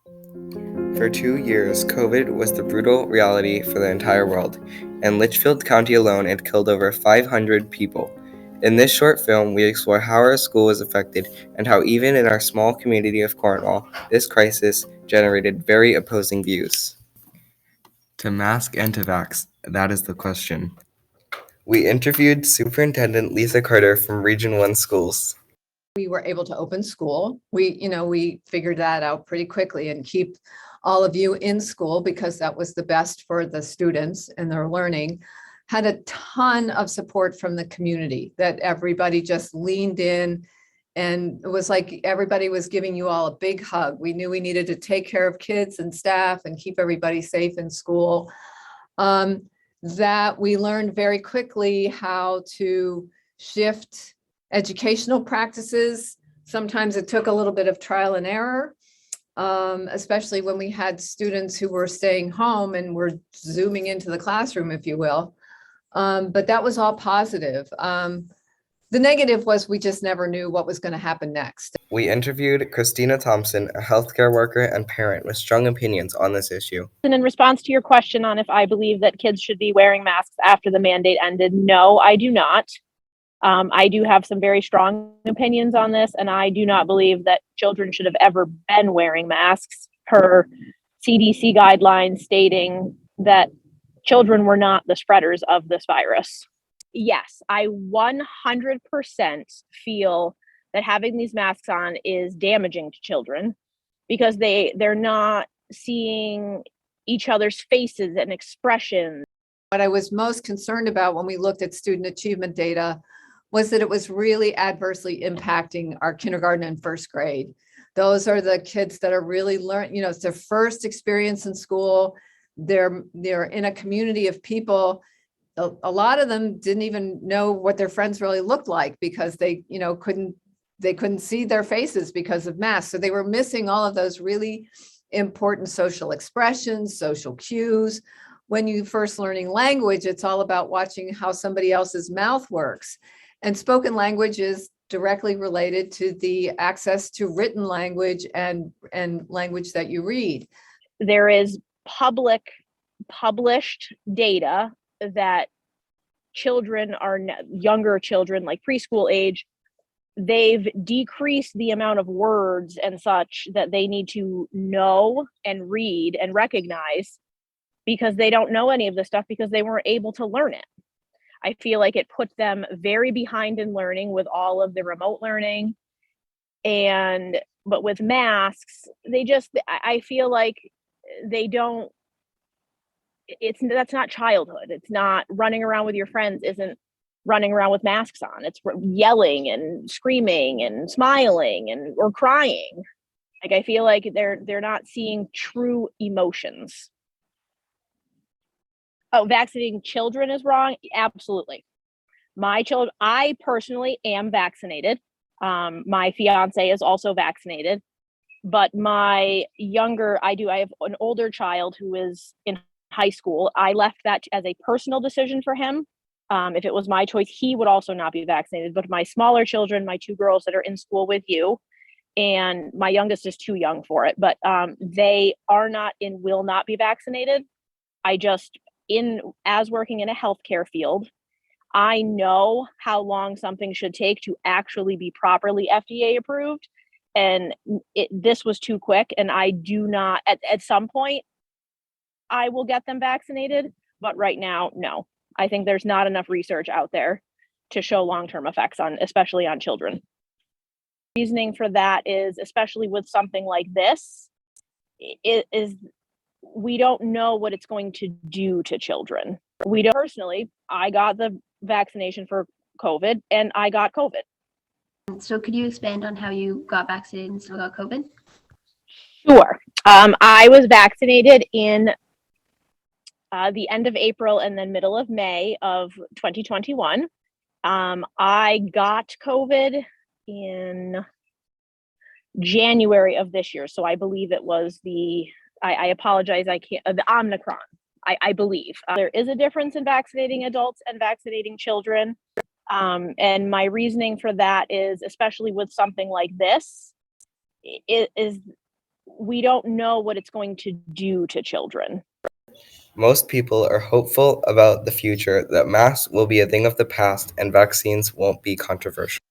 For 2 years, COVID was the brutal reality for the entire world, and Litchfield County alone had killed over 500 people. In this short film, we explore how our school was affected and how even in our small community of Cornwall, this crisis generated very opposing views. To mask and to vax, that is the question. We interviewed Superintendent Lisa Carter from Region 1 Schools. We were able to open school. We figured that out pretty quickly and keep all of you in school because that was the best for the students and their learning. Had a ton of support from the community that everybody just leaned in, and it was like everybody was giving you all a big hug. We knew we needed to take care of kids and staff and keep everybody safe in school. That we learned very quickly how to shift educational practices. Sometimes it took a little bit of trial and error, especially when we had students who were staying home and were zooming into the classroom, if you will. But that was all positive. The negative was we just never knew what was going to happen next. We interviewed Christina Thompson, a healthcare worker and parent with strong opinions on this issue. And in response to your question on if I believe that kids should be wearing masks after the mandate ended, no, I do not. I do have some very strong opinions on this, and I do not believe that children should have ever been wearing masks per CDC guidelines stating that children were not the spreaders of this virus. Yes, I 100% feel that having these masks on is damaging to children because they're not seeing each other's faces and expressions. What I was most concerned about when we looked at student achievement data was that it was really adversely impacting our kindergarten and first grade. Those are the kids that are really learning, it's their first experience in school. They're in a community of people. A lot of them didn't even know what their friends really looked like because they couldn't see their faces because of masks. So they were missing all of those really important social expressions, social cues. When you first learning language, it's all about watching how somebody else's mouth works. And spoken language is directly related to the access to written language and language that you read. There is published data that younger children, like preschool age, they've decreased the amount of words and such that they need to know and read and recognize because they don't know any of this stuff because they weren't able to learn it. I feel like it put them very behind in learning with all of the remote learning. But with masks, I feel like that's not childhood. It's not running around with your friends isn't running around with masks on. It's yelling and screaming and smiling or crying. Like, I feel like they're not seeing true emotions. Oh, vaccinating children is wrong? Absolutely. I personally am vaccinated. My fiance is also vaccinated, but I have an older child who is in high school. I left that as a personal decision for him. If it was my choice, he would also not be vaccinated. But my smaller children, my two girls that are in school with you, and my youngest is too young for it, but they are not and will not be vaccinated. As working in a healthcare field, I know how long something should take to actually be properly FDA approved. And this was too quick. And I do not, at some point, I will get them vaccinated. But right now, no. I think there's not enough research out there to show long-term effects especially on children. Reasoning for that is, especially with something like this, is we don't know what it's going to do to children. Personally, I got the vaccination for COVID and I got COVID. So could you expand on how you got vaccinated and still got COVID? Sure. I was vaccinated in the end of April and then middle of May of 2021. I got COVID in January of this year. So I believe it was I apologize, the Omicron, I believe. There is a difference in vaccinating adults and vaccinating children. And my reasoning for that is, especially with something like this, we don't know what it's going to do to children. Most people are hopeful about the future, that masks will be a thing of the past and vaccines won't be controversial.